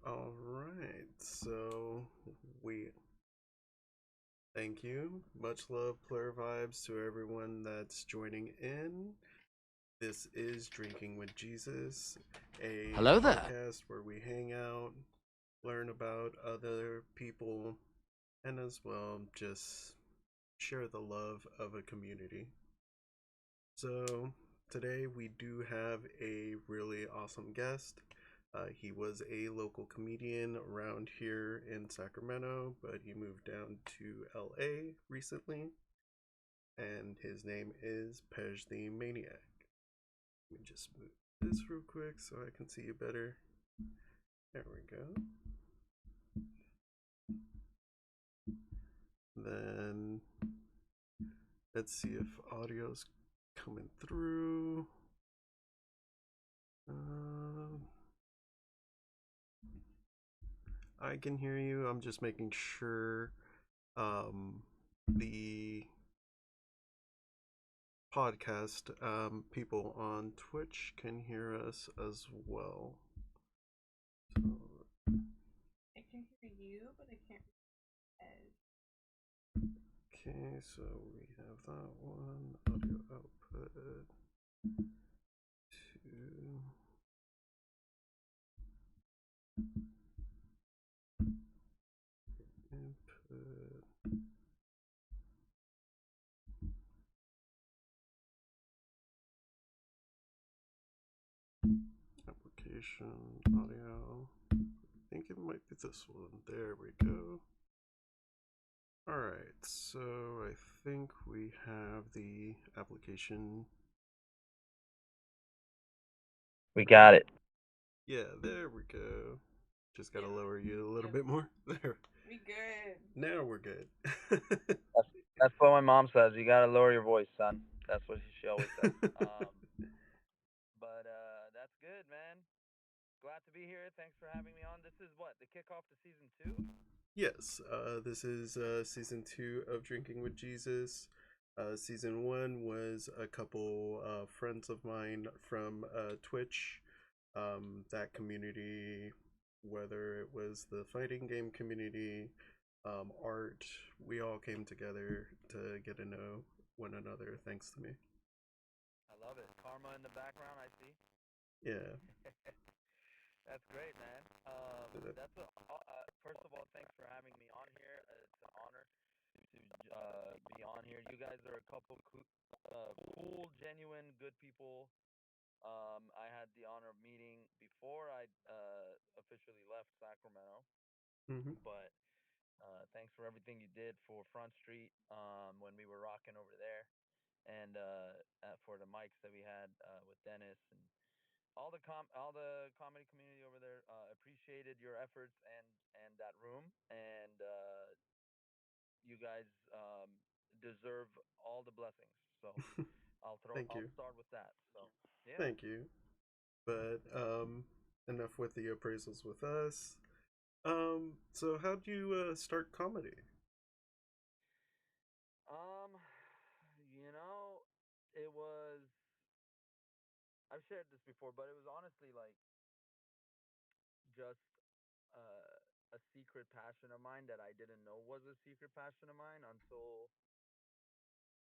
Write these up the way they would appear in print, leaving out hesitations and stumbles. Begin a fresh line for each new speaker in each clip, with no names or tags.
All right. So we thank you. Much love, player vibes to everyone that's joining in. This is Drinking with Jesus, a
Hello there.
podcast where we hang out, learn about other people, and as well just share the love of a community. So today we do have a really awesome guest. He was a local comedian around here in Sacramento, but he moved down to LA recently, and his name is Pej the Maniac. Let me just move this real quick so I can see you better. There we go. Then let's see if audio's coming through. Um, I can hear you. I'm just making sure the podcast people on Twitch can hear us as well. So,
I can hear you, but I can't hear
okay, so we have that one. Audio output to input. Application audio. I think it might be this one. There we go. Alright, so I think we have the application.
We got it.
Yeah, there we go. Just gotta
Yeah.
lower you a little
Yeah.
bit more. There.
We good.
Now we're good.
That's what my mom says. You gotta lower your voice, son. That's what she always says. But that's good, man. Glad to be here. Thanks for having me on. This is what the kickoff to season 2.
Yes, this is season 2 of Drinking with Jesus. Season 1 was a couple friends of mine from Twitch. That community, whether it was the fighting game community, art, we all came together to get to know one another thanks to me.
I love it. Karma in the background. I see.
Yeah.
That's great, man. First of all, thanks for having me on here. It's an honor to be on here. You guys are a couple cool, genuine, good people. I had the honor of meeting before I officially left Sacramento,
Mm-hmm.
but thanks for everything you did for Front Street when we were rocking over there, and for the mics that we had with Dennis and all the comedy community over there. Appreciated your efforts and that room, and you guys deserve all the blessings. So
Thank
I'll
you.
start with that. So yeah.
Thank you. But enough with the appraisals with us. So how'd you start comedy?
Um, you know, it was. I've shared this before, but it was honestly like just a secret passion of mine that I didn't know was a secret passion of mine until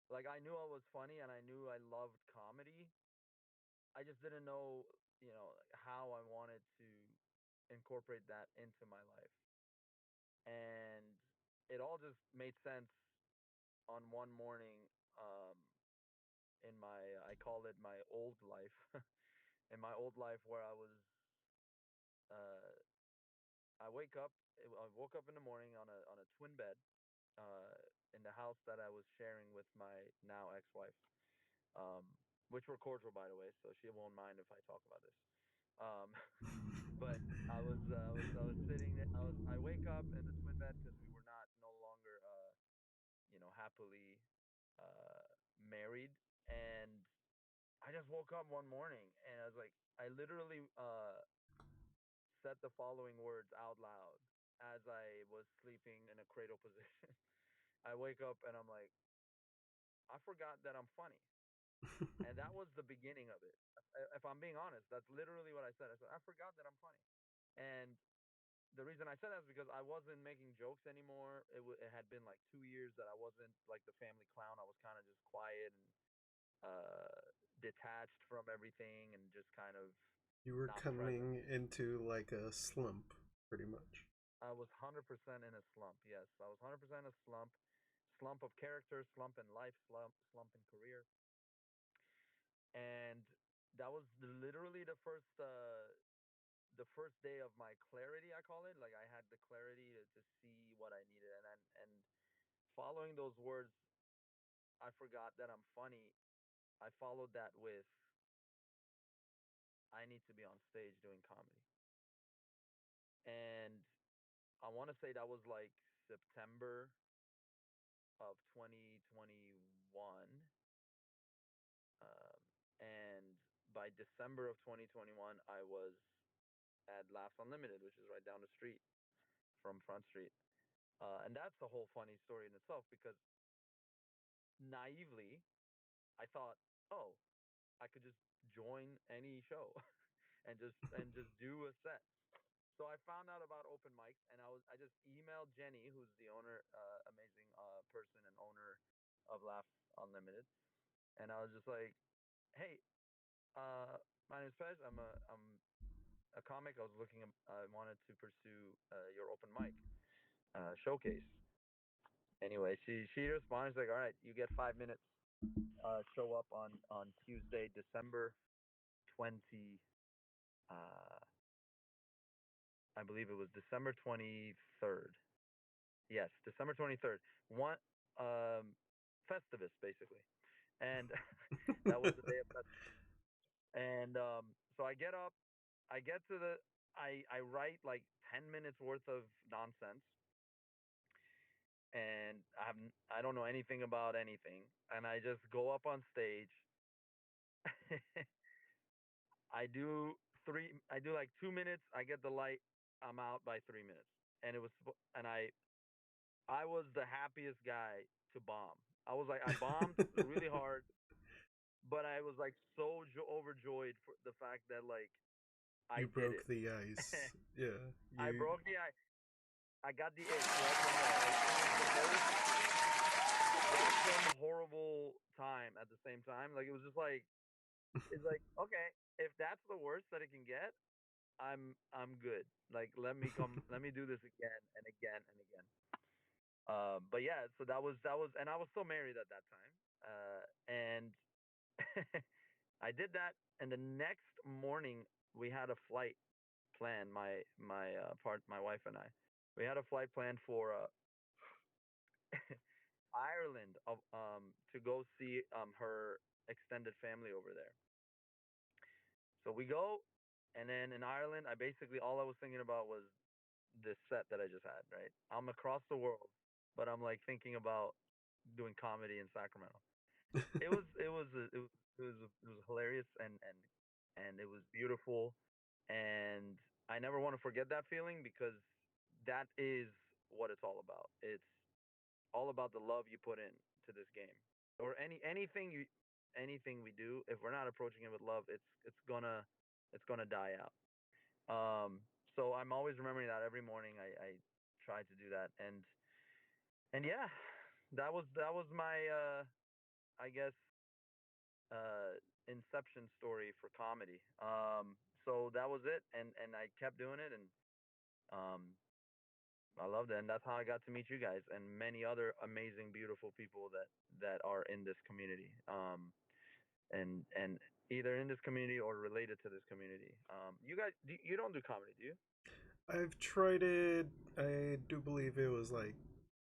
like I knew I was funny and I knew I loved comedy. I just didn't know, how I wanted to incorporate that into my life. And it all just made sense on one morning um in my I call it my old life. In my old life where uh I wake up I woke up in the morning on a twin bed uh in the house that I was sharing with my now ex-wife. Um which we're cordial, by the way, so she won't mind if I talk about this. Um but I was sitting there. I wake up in the twin bed because we were not no longer happily uh married, and I just woke up one morning and I was like, I literally said the following words out loud as I was sleeping in a cradle position. I wake up and I'm like, I forgot that I'm funny. And that was the beginning of it. If I'm being honest, that's literally what I said. I said, I forgot that I'm funny. And the reason I said that is because I wasn't making jokes anymore. It had been like 2 years that I wasn't like the family clown. I was kind of just quiet and uh, detached from everything and just kind of
You were
not present.
coming into like a slump, pretty much.
I was 100% in a slump. Yes, I was 100% in a slump. Slump of character, slump in life, slump in career. And that was literally the first day of my clarity, I call it. Like I had the clarity to see what I needed, and following those words, I forgot that I'm funny. I followed that with I need to be on stage doing comedy, and I want to say that was like September of 2021, and by December of 2021, I was at Laughs Unlimited, which is right down the street from Front Street. And that's a whole funny story in itself because naively, I thought, oh, I could just join any show and just do a set. So I found out about open mics, and I just emailed Jenny, who's the owner, amazing person and owner of Laughs Unlimited, and I was just like, hey, uh, my name is Pej. I'm a comic. I wanted to pursue your open mic showcase. Anyway, she responds like, all right, you get 5 minutes. Show up on Tuesday, December 20. Uh, I believe it was December 23rd. Yes, December 23rd. One Festivus basically, and that was the day of Festivus. And so I get up, I get to the, I write like 10 minutes worth of nonsense, and I don't know anything about anything, and I just go up on stage. I do like 2 minutes. I get the light. I'm out by 3 minutes, and it was and I was the happiest guy to bomb. I was like I bombed really hard, but I was like so overjoyed for the fact that like I
You
did
broke
it.
the ice. Yeah,
I
you.
broke the I got the itch right from there. Like it was the most awesome, horrible time at the same time. Like it was just like it's like okay, if that's the worst that it can get, I'm good. Like let me do this again and again and again. But yeah, so that was, and I was still married at that time. And I did that, and the next morning we had a flight planned. My wife and I, we had a flight planned for Ireland of to go see her extended family over there. So we go, and then in Ireland, I basically all I was thinking about was this set that I just had. Right, I'm across the world, but I'm like thinking about doing comedy in Sacramento. It was hilarious and it was beautiful, and I never want to forget that feeling because that is what it's all about. It's all about the love you put in to this game or anything we do. If we're not approaching it with love, it's gonna die out. Um, so I'm always remembering that every morning. I try to do that, and yeah, that was my I guess uh, inception story for comedy. So that was it, and I kept doing it, and um, I loved it, and that's how I got to meet you guys and many other amazing, beautiful people that are in this community. And either in this community or related to this community. You guys, you don't do comedy, do you?
I've tried it. I do believe it was like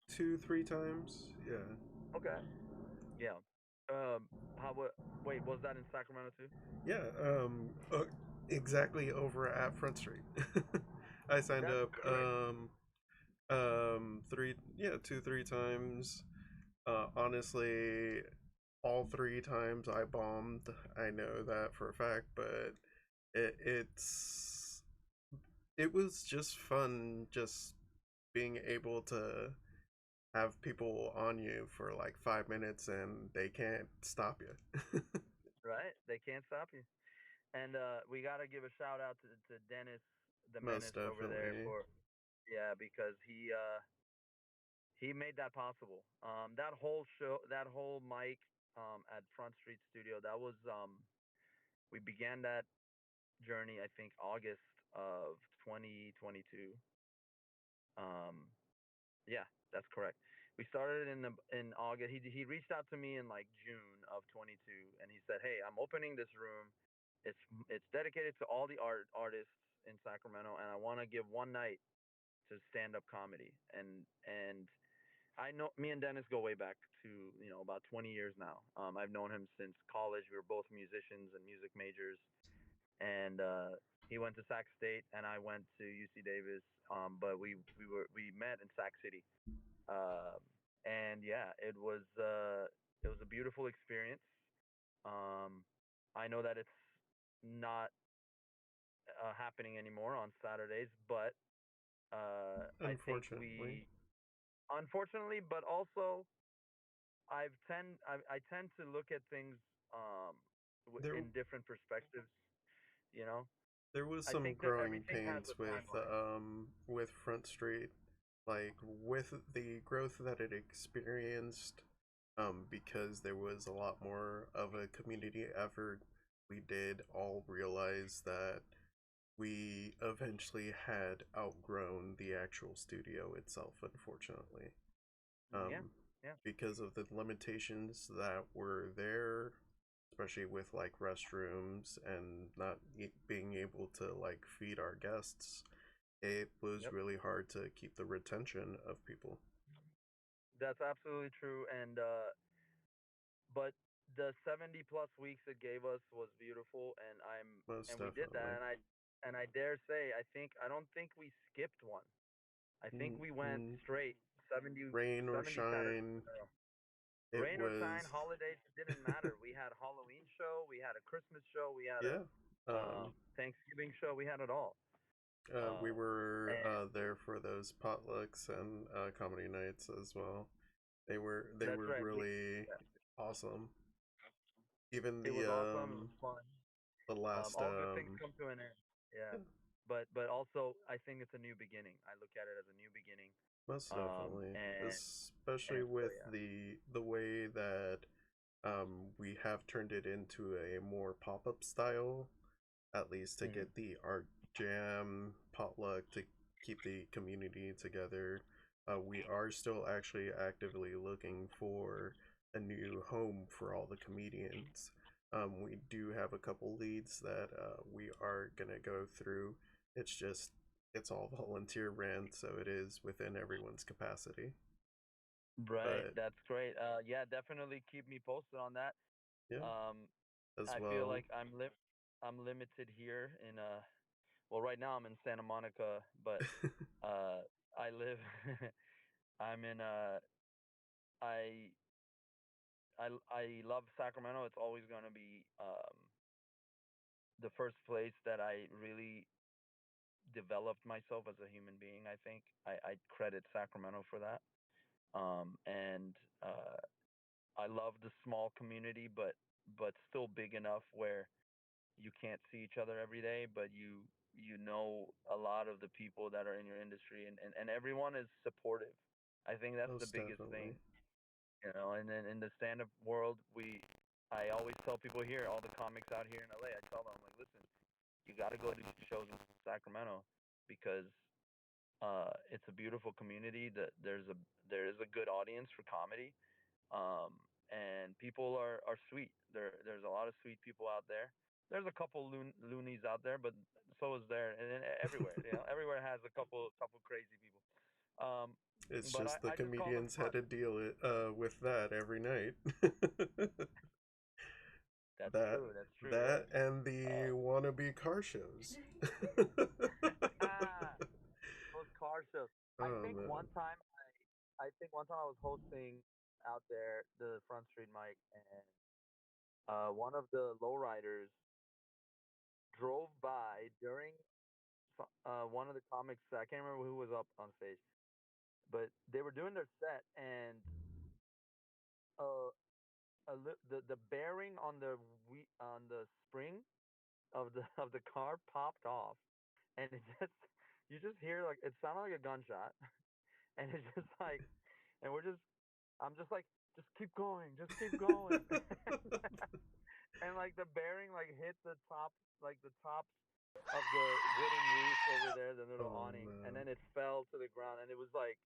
two, three times. Yeah.
Okay, yeah. How what? Wait, was that in Sacramento too?
Yeah. Exactly over at Front Street. I signed
That's
up.
crazy,
Three. Yeah, two, three times. Honestly, all three times I bombed. I know that for a fact, but it's it was just fun, just being able to have people on you for like 5 minutes and they can't stop you.
right? They can't stop you. And we got to give a shout out to Dennis the
Most
Menace over there
definitely.
Yeah, because he made that possible. That whole show, that whole mic at Front Street Studio, that was we began that journey I think August of 2022. Um, yeah, that's correct. We started in August. He reached out to me in like June of 22, and he said, "Hey, I'm opening this room. It's dedicated to all the artists in Sacramento, and I want to give one night to stand up comedy." And I know me and Dennis go way back to about 20 years now. I've known him since college. We were both musicians and music majors, and he went to Sac State, and I went to UC Davis. But we met in Sac City, um, and yeah, it was a beautiful experience. Um, I know that it's not happening anymore on Saturdays, but I think
Unfortunately,
unfortunately, but also I tend to look at things um,
there
in different perspectives. You know,
there was
I
some
think that
growing
everything has
pains
a timeline.
with Front Street, like with the growth that it experienced, because there was a lot more of a community effort. We did all realize that we eventually had outgrown the actual studio itself, unfortunately,
Yeah,
um,
yeah,
because of the limitations that were there, especially with like restrooms and not being able to like feed our guests. It was
yep.
really hard to keep the retention of people.
That's absolutely true. And but the 70 plus weeks it gave us was beautiful,
Most
and we did that,
definitely.
and I dare say I don't think we skipped one. I think we went
Mm-mm.
straight 70
Rain or
70 Saturdays
shine,
in a row.
it
Rain or shine,
was,
holidays, it didn't matter. We had Halloween show, we had a Christmas show, we had a
yeah. Um,
Thanksgiving show, we had it all.
we
Um,
were
and
there for those potlucks and comedy nights as well. They
that's
were
right.
really
Yeah,
awesome. Even
it was awesome. It was fun.
the last
All good things come to an end. Yeah,
yeah,
but also I think it's a new beginning. I look at it as a new beginning.
most
Um,
definitely,
and
especially
and so
with
yeah.
the way that we have turned it into a more pop up style, at least to
Hmm.
get the art jam potluck to keep the community together. We are still actually actively looking for a new home for all the comedians. We do have a couple leads that we are gonna go through. It's just it's all volunteer ran, so it is within everyone's capacity.
Right,
But
that's great. Yeah, definitely keep me posted on that.
yeah,
Um,
as
I feel
well.
like I'm limited here in well right now I'm in Santa Monica, but uh I live I'm in I I love Sacramento. It's always going to be the first place that I really developed myself as a human being. I think I credit Sacramento for that. And I love the small community, but still big enough where you can't see each other every day, but you know a lot of the people that are in your industry, and everyone is supportive. I think that's the
Most
biggest thing,
definitely.
And then in the stand-up world, I always tell people here, all the comics out here in LA, I tell them, I'm like, listen, you got to go to these shows in Sacramento because it's a beautiful community. That there is a good audience for comedy, um, and people are sweet. There's a lot of sweet people out there. There's a couple loonies out there, but so is there, and everywhere. Everywhere has a couple crazy people. Um,
It's
but
just the
I just call them
comedians had
fun.
to deal it with that every night.
That's
that
true. That's true. Yeah.
that and the
Uh,
wannabe car shows.
those car shows. I
Oh
think
man.
one time I think one time I was hosting out there the Front Street mic, and one of the lowriders drove by during one of the comics. I can't remember who was up on stage, but they were doing their set, and uh, the bearing on the spring of the of the car popped off, and it just you just hear like it sounded like a gunshot, and it's just like, and we're just, I'm just like, just keep going, and like the bearing like hit the top, like the tops of the wooden roof over there, the little
Oh
awning, and
no.
then it fell to the ground, and it was like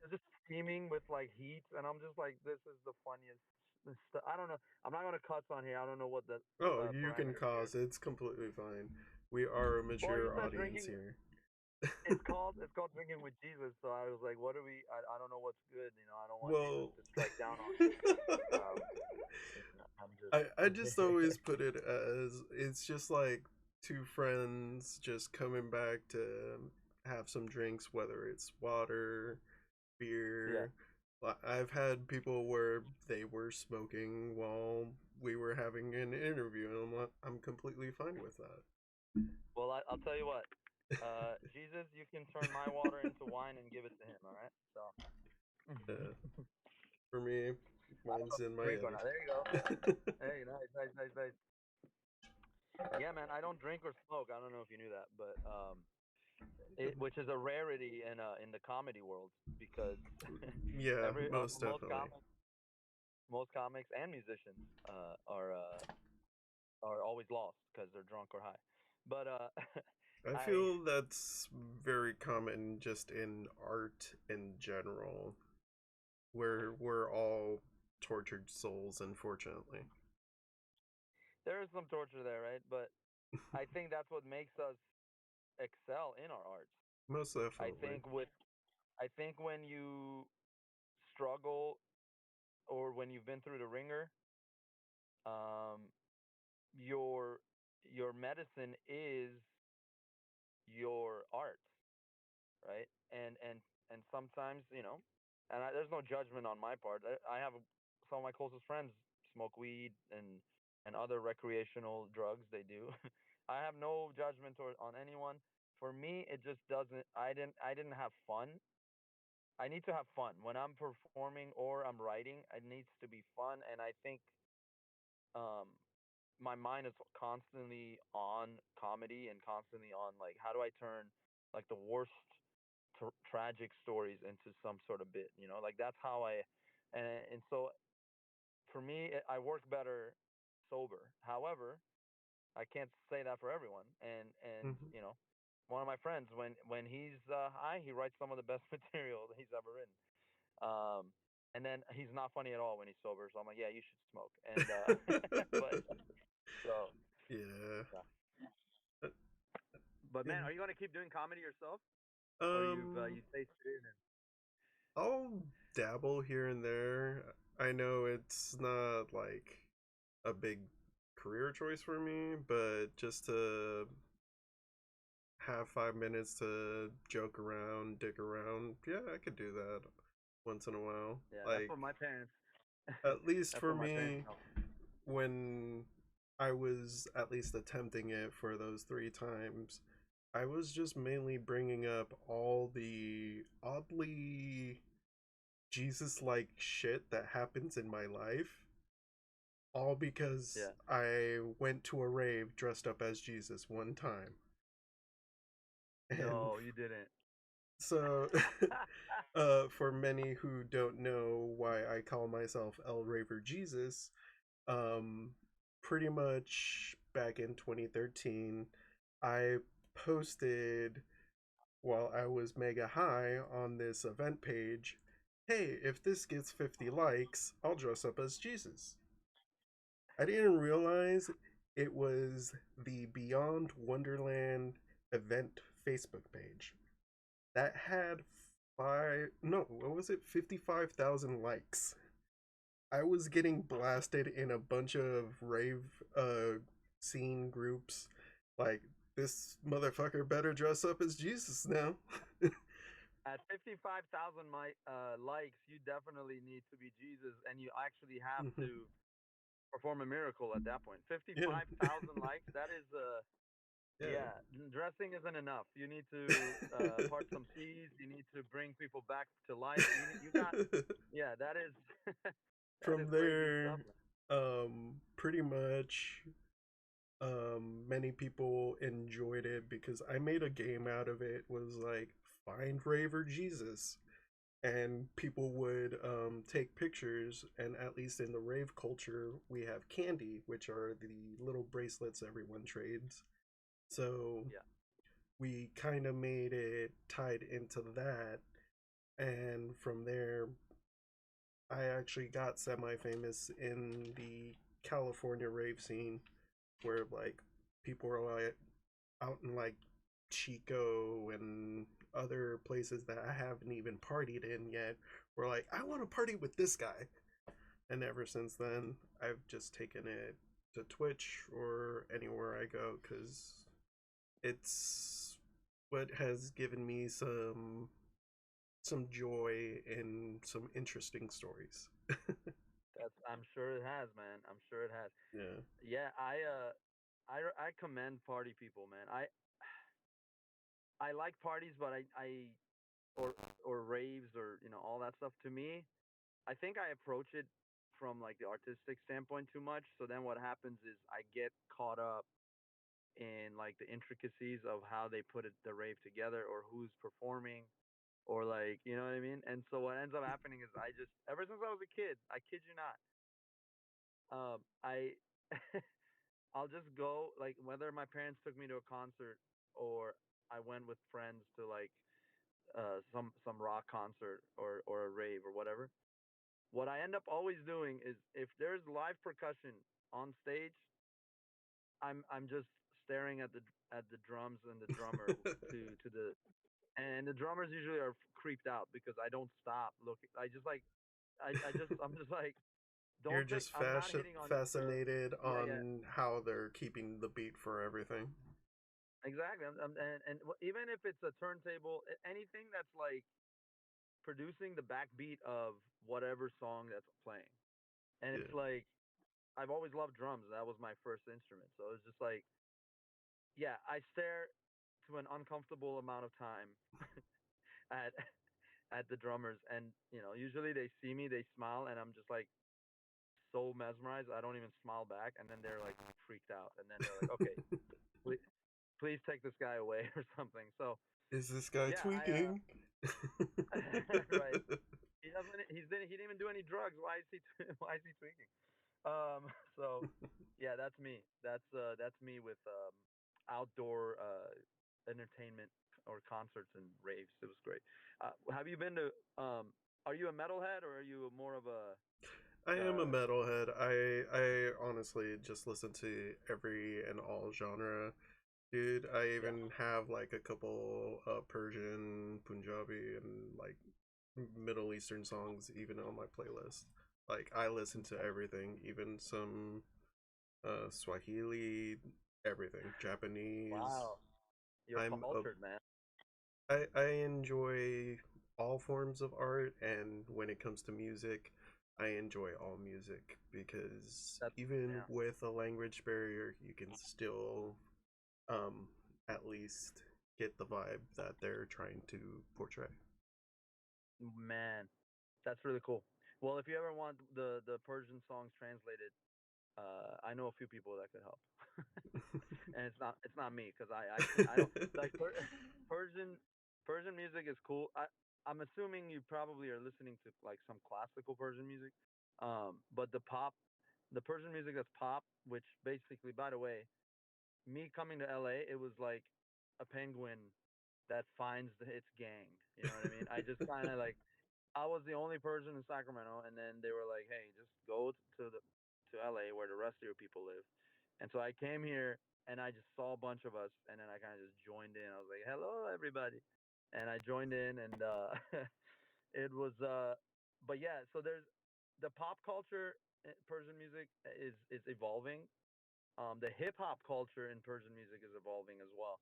just steaming with like heat, and I'm just like, this is the funniest. I don't know. I'm not gonna cuss on here. I don't know what the
Oh, you can
parameters here.
cause it's completely fine. We are a
Well, you
mature
said
audience
drinking.
here.
It's called drinking with Jesus. So I was like, what do we? I don't know what's good. I don't want Jesus
Well,
to strike down on me. Um, I'm just.
I just always put it as it's just like two friends just coming back to have some drinks, whether it's water,
Yeah.
beer. I've had people where they were smoking while we were having an interview, and I'm completely fine with that.
Well, I'll tell you what. Jesus, you can turn my water into wine and give it to him. All right. So.
Uh, for me,
I don't
mine's
know if
in
you
my
drink or not. There you go.
end.
Hey, nice, nice, nice, nice. Yeah, man. I don't drink or smoke. I don't know if you knew that, but which is a rarity in the comedy world because
Yeah,
every
most definitely.
most comics and musicians are always lost because they're drunk or high. But
I
I
feel that's very common just in art in general, where we're all tortured souls, unfortunately.
there is some torture there, right? But I think that's what makes us excel in our arts.
Most
I
definitely.
think with I think when you struggle or when you've been through the ringer, um, your your medicine is your art, right? And sometimes there's no judgment on my part. I have some of my closest friends smoke weed and other recreational drugs. They do. I have no judgment on anyone. For me, it just doesn't. I didn't have fun. I need to have fun when I'm performing or I'm writing. It needs to be fun, and I think um, my mind is constantly on comedy and constantly on like how do I turn like the worst tragic stories into some sort of bit, like that's how and so for me I work better sober. However, I can't say that for everyone, and
Hmm.
one of my friends when he's high, he writes some of the best material that he's ever written. um and then he's not funny at all when he's sober, so I'm like, yeah, you should smoke. And but so
Yeah.
yeah.
Uh,
But man,
yeah.
are you going to keep doing comedy yourself, or
Um,
you tasted it and
I'll dabble here and there. I know it's not like a big career choice for me, but just to have 5 minutes to joke around, dick around, yeah, I could do that once in a while.
yeah, that's
Like,
what my parents
at least
that's
for
what my parents
me,
tell
when I was at least attempting it for those 3 times, I was just mainly bringing up all the oddly Jesus like shit that happens in my life, all
me.
because
Yeah.
I went to a rave dressed up as Jesus one time. And
No, you didn't.
so, for many who don't know why I call myself El Raver Jesus, um, pretty much back in 2013, I posted while I was mega high on this event page, hey, if this gets 50 likes, I'll dress up as Jesus. I didn't realize it was the Beyond Wonderland event Facebook page that had no, what was it, 55,000 likes. I was getting blasted in a bunch of rave scene groups. Like, this motherfucker better dress up as Jesus now.
At 55,000 likes, you definitely need to be Jesus, and you actually have to perform a miracle at that point.
Yeah.
55,000 likes, that is
Yeah.
yeah, dressing isn't enough. You need to part some seas. You need to bring people back to life. You got yeah, that is that is
From
crazy stuff,
there,
man.
pretty much Many people enjoyed it because I made a game out of it. Was like find Raver Jesus, and people would take pictures. And at least in the rave culture, we have candy, which are the little bracelets everyone trades. So
Yeah.
we kind of made it tied into that, and from there, I actually got semi-famous in the California rave scene, where like people were like out in like Chico and other places that I haven't even partied in yet. Were like, I want to party with this guy, and ever since then, I've just taken it to Twitch or anywhere I go because it's what has given me some joy and some interesting stories.
I'm sure it has, man. I'm sure it has.
Yeah.
Yeah, I commend party people, man. I like parties, but I or or raves or all that stuff. To me, I think I approach it from like the artistic standpoint too much. So then what happens is I get caught up in like the intricacies of how they put the rave together or who's performing or like you know what I mean. And so what ends up happening is I just ever since I was a kid, I kid you not, I I'll just go like whether my parents took me to a concert or I went with friends to like some rock concert or a rave or whatever. What I end up always doing is if there's live percussion on stage, I'm just staring at the drums and the drummer to the and the drummers usually are creeped out because I don't stop looking. I just like I'm just like
You're
don't think
just
I'm not hitting on your
fascinated
yeah yeah
on how they're keeping the beat for everything.
exactly. And even if it's a turntable, anything that's like producing the backbeat of whatever song that's playing. And
Yeah.
it's like I've always loved drums. That was my first instrument. So it's just like yeah, I stare to an uncomfortable amount of time at at the drummers and usually they see me, they smile and I'm just like so mesmerized I don't even smile back and then they're like freaked out and then they're like okay, please, please take this guy away or something. So
Is this guy
yeah,
tweaking?
right. He doesn't. He didn't even do any drugs. Why is he? Why is he tweaking? Um. So, yeah, that's me. That's me with outdoor entertainment or concerts and raves. It was great. Have you been to? Are you a metalhead or are you more of a?
I am a
Uh,
metalhead. I honestly just listen to every and all genre. Dude, I
yeah.
even have like a couple Persian, Punjabi, and like Middle Eastern songs even on my playlist. Like I listen to everything, even some Swahili, everything, Japanese.
Wow. You're
I'm a
cultured, man.
I enjoy all forms of art, and when it comes to music, I enjoy all music because
That's
even
yeah.
with a language barrier, you can still um at least get the vibe that they're trying to portray.
Man, that's really cool. Well, if you ever want the Persian songs translated, I know a few people that could help. And it's not me because I don't like Persian Persian music is cool. I'm assuming you probably are listening to like some classical Persian music, but the Persian music that's pop, which basically, by the way, me coming to LA, it was like a penguin that finds its gang. You know what I mean? I just kind of like I was the only person in Sacramento, and then they were like, "Hey, just go to LA where the rest of your people live." And so I came here, and I just saw a bunch of us, and then I kind of just joined in. I was like, "Hello, everybody," and I joined in, and it was. But yeah, so there's the pop culture. Persian music is evolving. The hip hop culture in Persian music is evolving as well.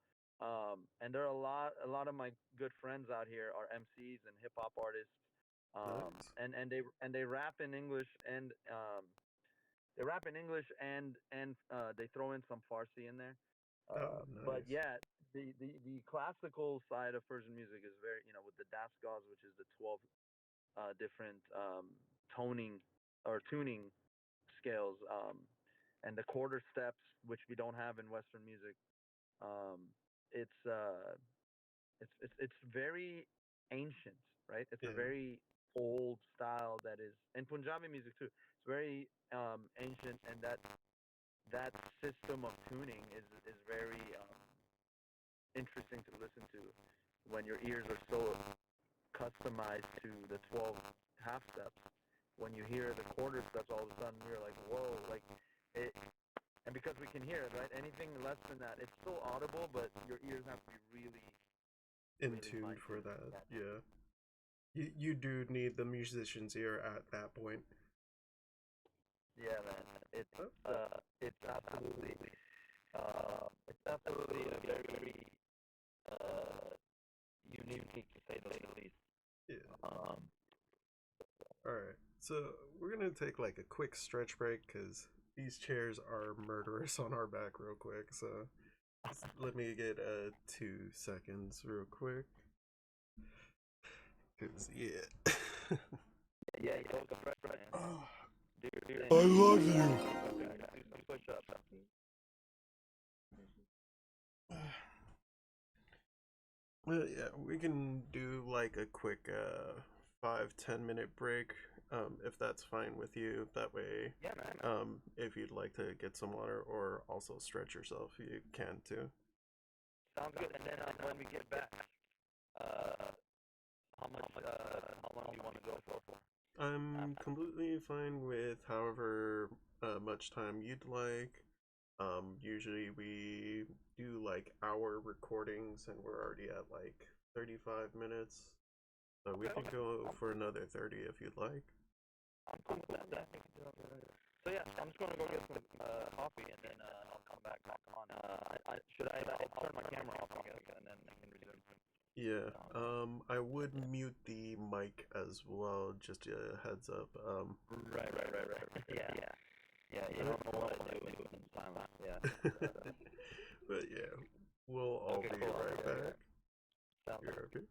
And there are a lot of my good friends out here are MCs and hip hop artists.
Nice.
And they rap in English and they rap in English and they throw in some Farsi in there.
Oh,
But
nice.
yeah, the classical side of Persian music is very with the dasgahs, which is the 12 different toning or tuning scales. and the quarter steps, which we don't have in Western music. Um, it's uh, it's very ancient, right? It's a
Yeah.
very old style that is in Punjabi music too. It's very ancient, and that system of tuning is very interesting to listen to when your ears are so customized to the 12 half steps. When you hear the quarter steps, all of a sudden you're like, whoa, like it. And because we can hear it, right? Anything less than that, it's still audible, but your ears have to be really,
In
really
tune
fine
for
tuned.
that. Yeah. You do need the musician's ear at that point.
Yeah, man.
Oh,
It's absolutely a very uh, unique to say the least.
yeah.
Um,
All right. So we're gonna take like a quick stretch break because these chairs are murderous on our back real quick. So let me get 2 seconds real quick. Cause yeah.
yeah, you told the fresh man.
Oh,
Do your
I
thing.
love you.
Okay, do some push-ups.
Well, yeah, we can do like a quick 5-10 minute break, if that's fine with you. That way,
Yeah, man.
if you'd like to get some water or also stretch yourself, you can too.
Sounds good. And then when we get back, uh, how long do you want to go for?
I'm completely fine with however much time you'd like. Usually we do like hour recordings, and we're already at like 35 minutes. So we can go for another 30 if you'd like.
I'm cool with that. So yeah, I'm just gonna go get some coffee, and then I'll come back on. I'll turn my camera off, I guess, and then I can resume.
Yeah, I would mute the mic as well, just a heads up.
Right. Yeah. You don't know what I do in silence. Yeah.
But yeah, we'll all
Okay,
be
cool.
right
Yeah.
back.
Sounds
You're
good.
okay?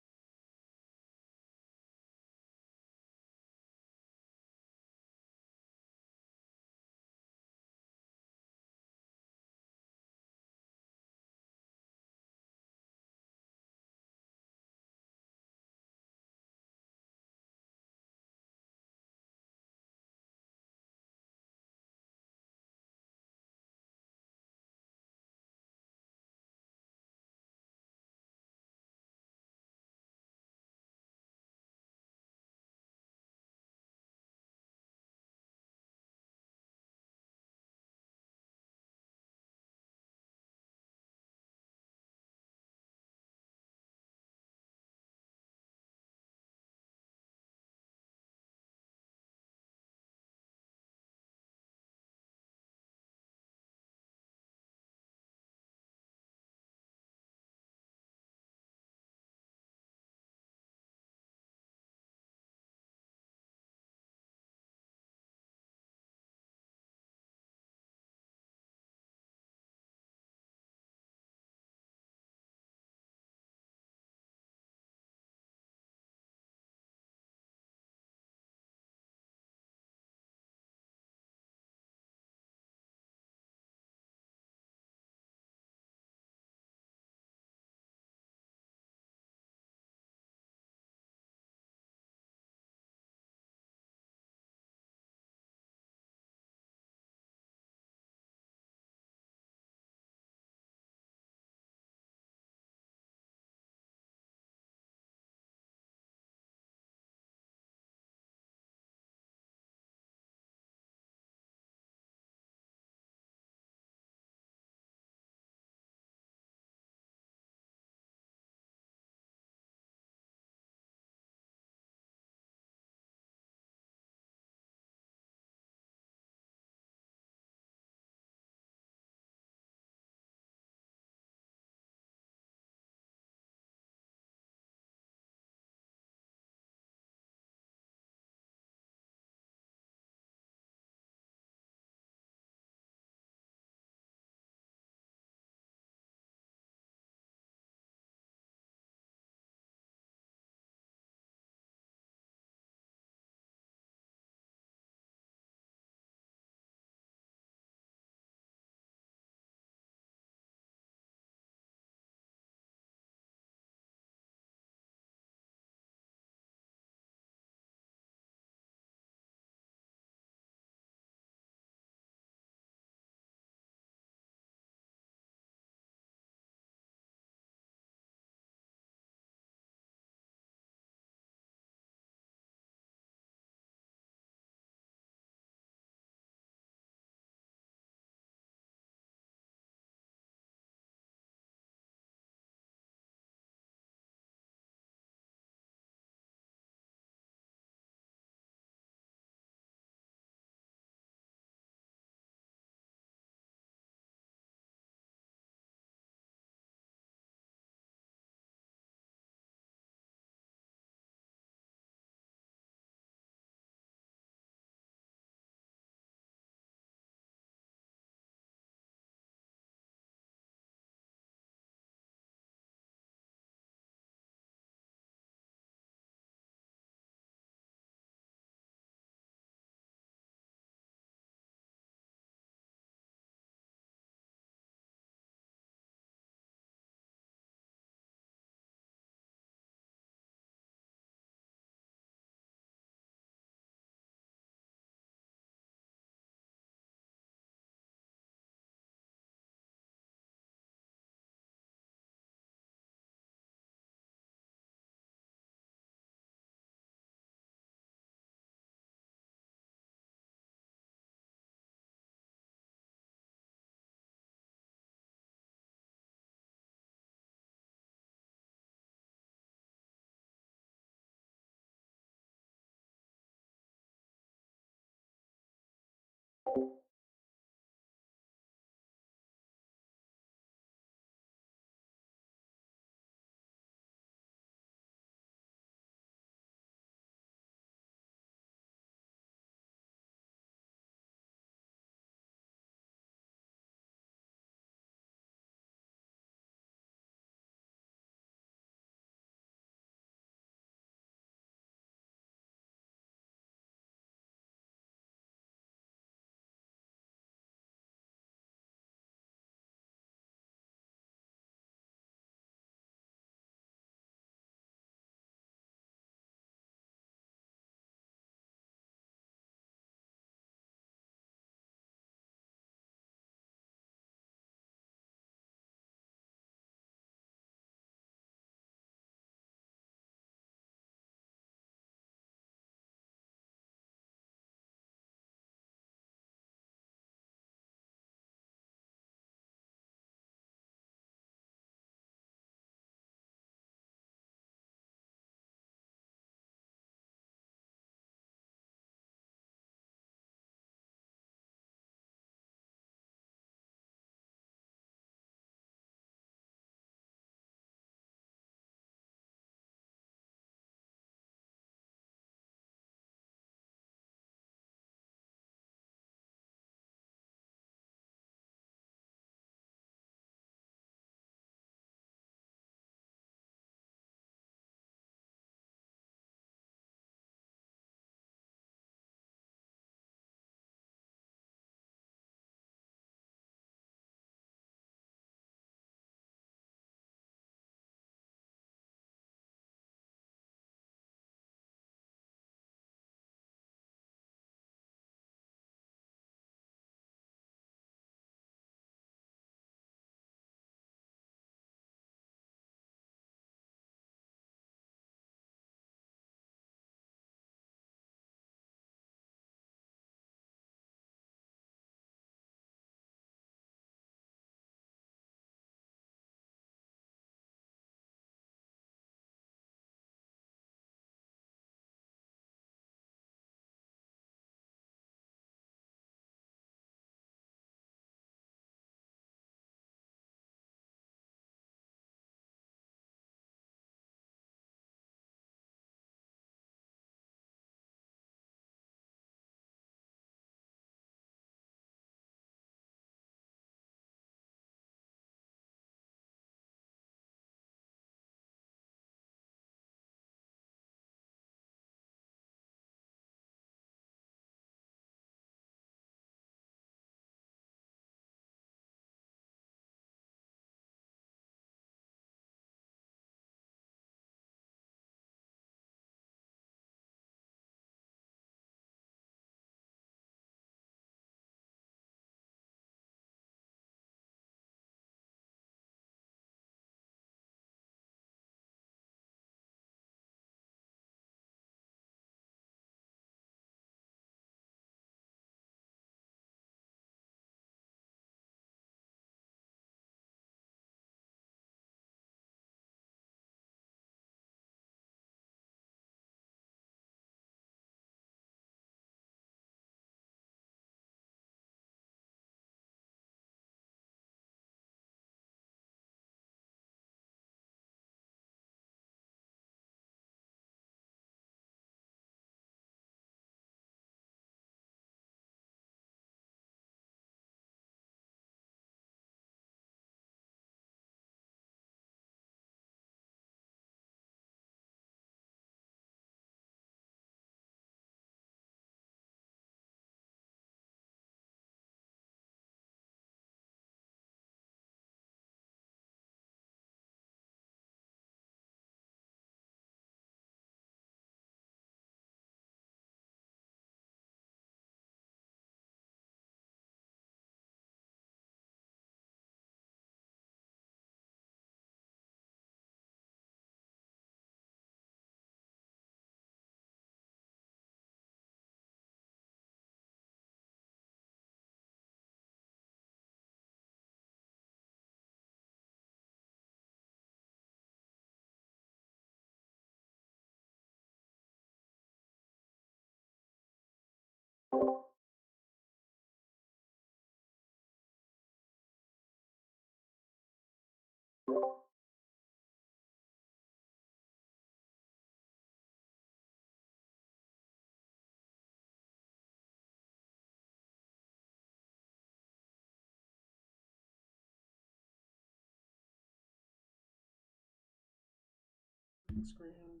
Screen.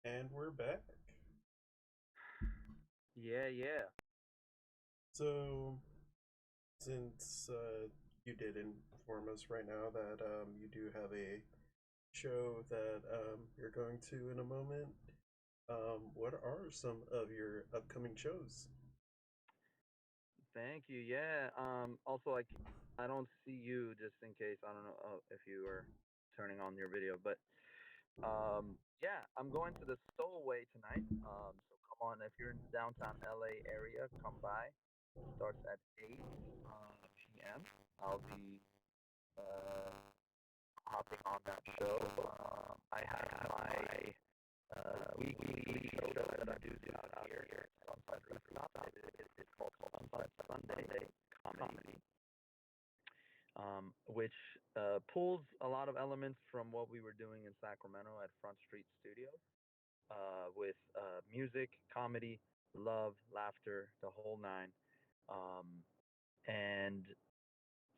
And we're back.
Yeah, yeah.
So, since you did inform us right now that you do have a show that you're going to in a moment, what are some of your upcoming shows?
Thank you. Yeah. Also, like, I don't see you just in case. I don't know if you were turning on your video, but yeah, I'm going to the Stowaway tonight. So come on, if you're in the downtown LA area, come by. Starts at 8 p.m. I'll be uh, hopping on that show. I have my weekly show that I do out here at Sunside Rooftop. It's called Sunside Sunday Comedy, which pulls a lot of elements from what we were doing in Sacramento at Front Street Studios, with music, comedy, love, laughter, the whole nine. Um, and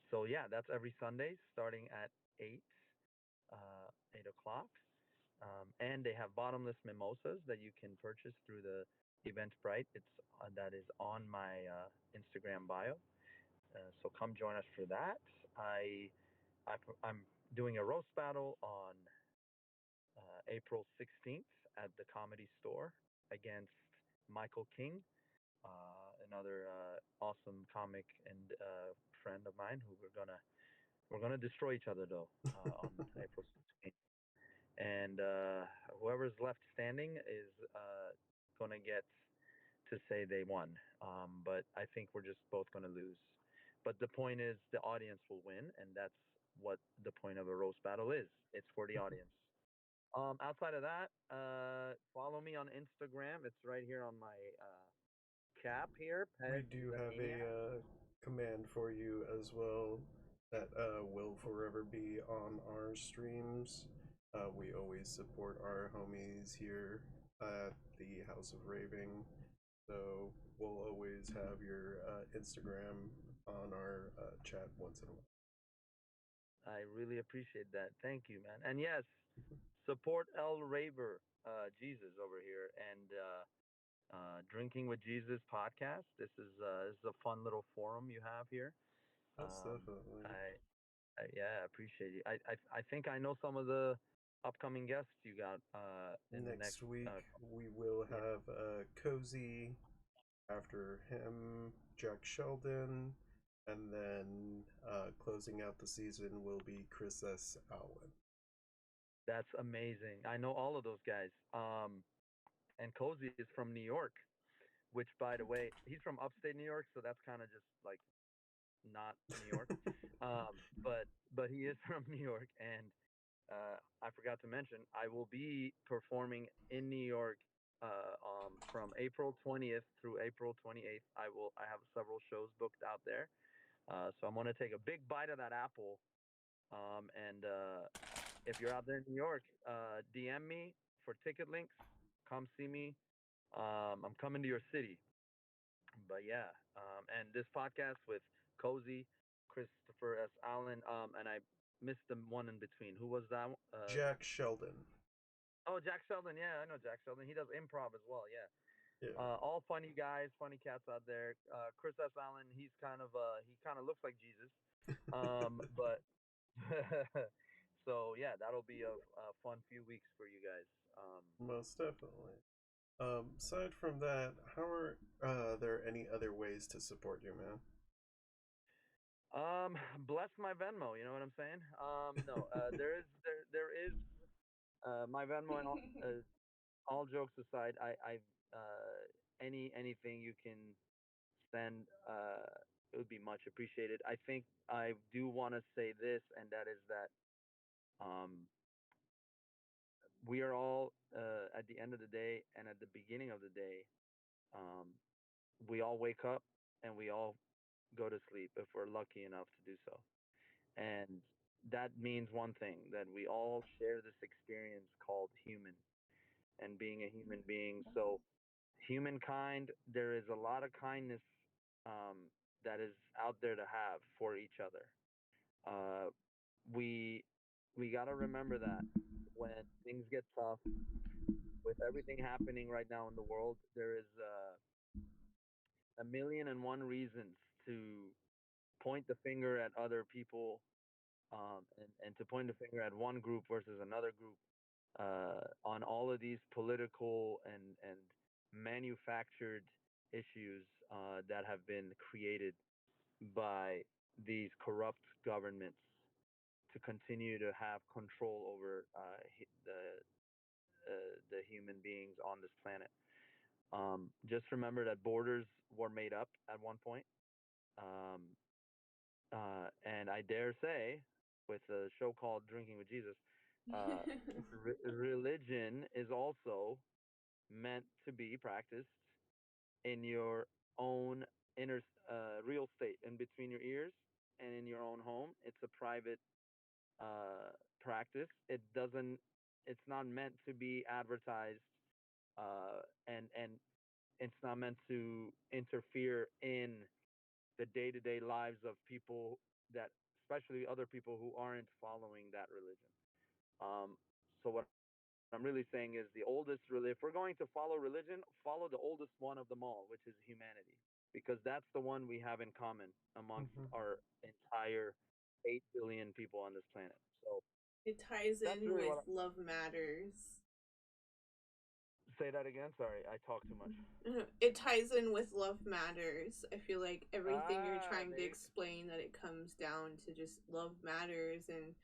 so yeah, that's every Sunday starting at 8, 8 o'clock. And they have bottomless mimosas that you can purchase through the Eventbrite. It's that is on my Instagram bio. So come join us for that. I'm doing a roast battle on April 16th at the Comedy Store against Michael King, another awesome comic and friend of mine who we're gonna destroy each other though on April 16th. And whoever's left standing is gonna get to say they won. But I think we're just both gonna lose. But the point is, the audience will win, and that's what the point of a roast battle is. It's for the audience. Outside of that, follow me on Instagram. It's right here on my cap here,
We
Pej
do
the
have a
Maniac.
command for you as well that will forever be on our streams. We always support our homies here at the House of Raving, so we'll always have your Instagram on our chat once in a
I really appreciate that. Thank you, man. And yes, support El Raver, Jesus over here, and Drinking with Jesus podcast. This is a fun little forum you have here.
while. Most
Um,
definitely.
yeah, I appreciate you. I think I know some of the upcoming guests you got in the next.
Next week we will
Yeah,
have Cozy. After him, Jack Sheldon, and then closing out the season will be Chris S. Allen.
that's amazing. I know all of those guys. And Cozy is from New York, which, by the way, he's from upstate New York, so that's kind of just like not New York. Um, but but he is from New York, and I forgot to mention I will be performing in New York from April 20th through April 28th. I have several shows booked out there, so I'm gonna take a big bite of that apple. And if you're out there in New York, DM me for ticket links. Come see me. I'm coming to your city. But yeah, and this podcast with Cozy, Christopher S. Allen, and I missed the one in between. Who was that?
Jack Sheldon.
Oh, Jack Sheldon. Yeah, I know Jack Sheldon. He does improv as well. Yeah.
Yeah,
All funny guys, funny cats out there. Chris S. Allen, he kind of looks like Jesus. But so yeah, that'll be a fun few weeks for you guys.
most definitely. Aside from that, how are there any other ways to support you, man?
Bless my Venmo. You know what I'm saying? No, there is my Venmo, and all jokes aside, anything you can send, it would be much appreciated. I think I do want to say this, and that is that um, we are all at the end of the day and at the beginning of the day, um, we all wake up and we all go to sleep if we're lucky enough to do so. And that means one thing, that we all share this experience called human and being a human being. So humankind, there is a lot of kindness um, that is out there to have for each other. Uh, we we got to remember that when things get tough, with everything happening right now in the world, there is a million and one reasons to point the finger at other people, and to point the finger at one group versus another group, on all of these political and manufactured issues that have been created by these corrupt governments to continue to have control over the human beings on this planet. Just remember that borders were made up at one point, um, and I dare say, with a show called Drinking with Jesus, uh, religion is also meant to be practiced in your own inner real estate, in between your ears and in your own home. It's a private practice. It doesn't. It's not meant to be advertised, and it's not meant to interfere in the day-to-day lives of people, that, especially other people who aren't following that religion. So what I'm really saying is, the oldest religion. If we're going to follow religion, follow the oldest one of them all, which is humanity, because that's the one we have in common amongst
Hmm.
our entire 8 billion people on this planet. So
It ties
that's
in
really
with
what.
Love Matters.
Say that again. Sorry, I talk too much.
It ties in with Love Matters. I feel like everything you're
Ah,
trying to
there you
explain, that it comes down to just love matters, and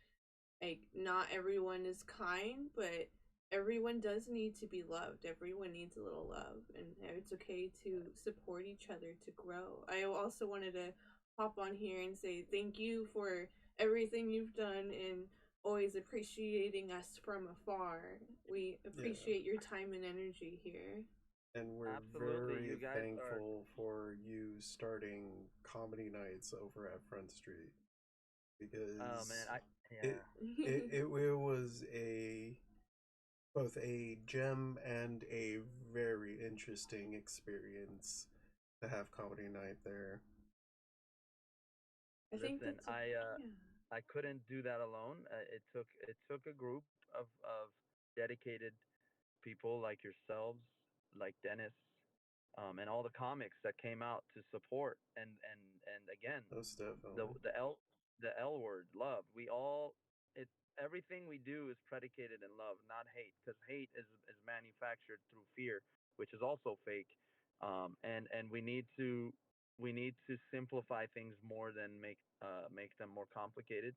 like not everyone is kind, but everyone does need to be loved. Everyone needs a little love, and it's okay to support each other to grow. I also wanted to hop on here and say thank you for everything you've done and always appreciating us from afar. We
Yeah,
appreciate your time and energy here.
and we're
absolutely. You
very
guys are.
thankful for you starting comedy nights over at Front Street
Oh man,
because
I
it
yeah.
it was a both a gem and a very interesting experience to have comedy night there.
I think
Listen,
that's a yeah.
I couldn't do that alone. It took a group of dedicated people like yourselves, like Dennis, and all the comics that came out to support, and again,
Most
the
definitely.
the L the L word, love. We all it Everything we do is predicated in love, not hate, because hate is manufactured through fear, which is also fake. And we need to simplify things more than make them more complicated.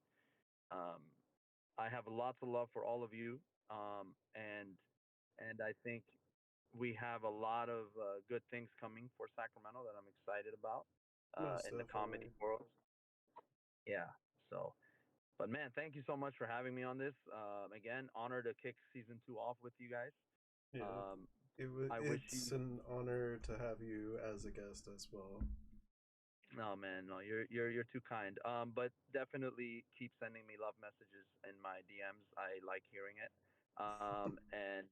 Um, I have lots of love for all of you, and I think we have a lot of good things coming for Sacramento that I'm excited about
Most
in the comedy
definitely.
world. Yeah. So, but man, thank you so much for having me on this. Again, honor to kick season 2 off with you guys.
Yeah.
Um, I wish
It's
you.
an honor to have you as a guest as well.
No, man, no, you're too kind. But definitely keep sending me love messages in my DMs. I like hearing it. And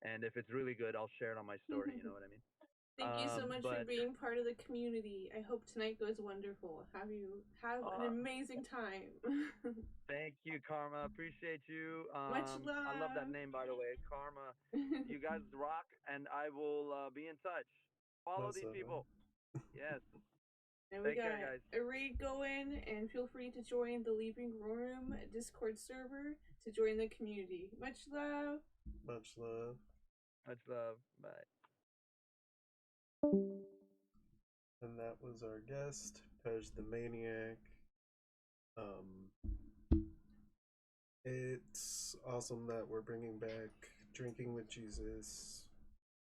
and if it's really good, I'll share it on my story. You know what I mean?
Thank you so much for
But
being part of the community. I hope tonight goes wonderful. Have an
uh,
amazing time.
thank you, Karma. Appreciate you.
Much
I love that
love.
name, by the way, Karma. You guys rock, and I will be in touch. Follow
Most
these
definitely.
people. Yes.
And we
Take
got
care, guys.
a raid going, and feel free to join the Leaping Room Discord server to join the community. Much love.
Much love.
Much love. Bye.
And that was our guest, Pej the Maniac. Um, it's awesome that we're bringing back Drinking with Jesus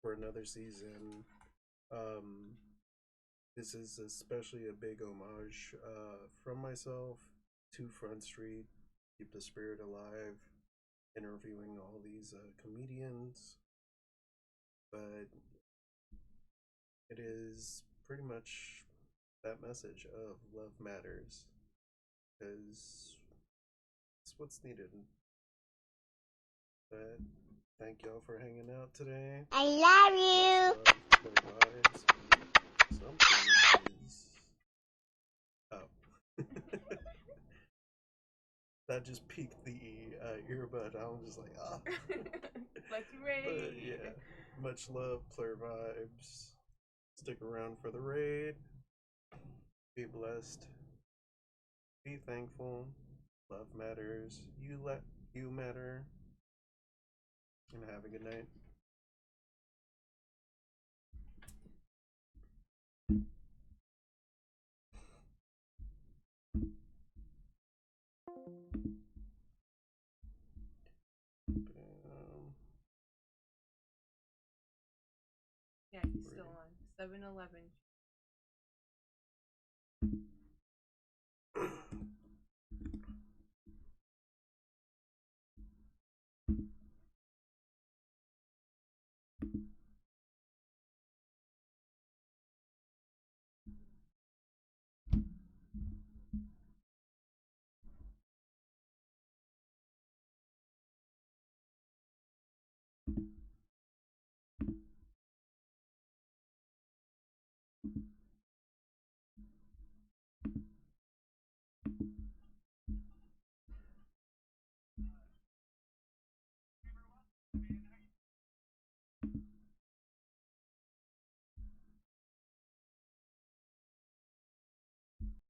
for another season. Um, this is especially a big homage from myself to Front Street, Keep the Spirit Alive, interviewing all these comedians. But it is pretty much that message of love matters because what's needed. But thank y'all for hanging out today.
I love you.
Much love, clear vibes. Something is up. That just peaked the earbud. I was just like, ah.
Let's raid.
But yeah, much love, clear vibes. Stick around for the raid. Be blessed. Be thankful. Love matters. You matter. And have a good night.
Yeah, he's still on 7-Eleven.